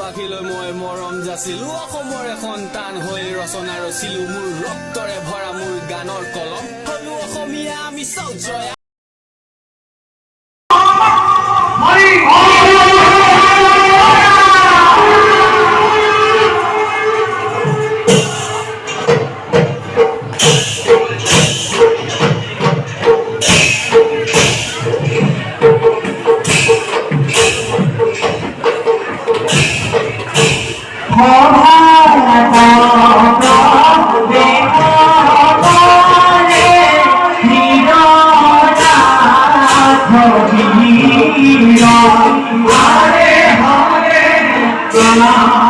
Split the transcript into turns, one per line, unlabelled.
অসমবাসীলৈ মই মৰম যাচিলো অসমৰে সন্তান হৈ ৰচনা ৰচিলো মোৰ ৰক্তৰে ভৰা মোৰ গানৰ কলম হলো অসমীয়া আমি চাও জয়
Hare Hare Rama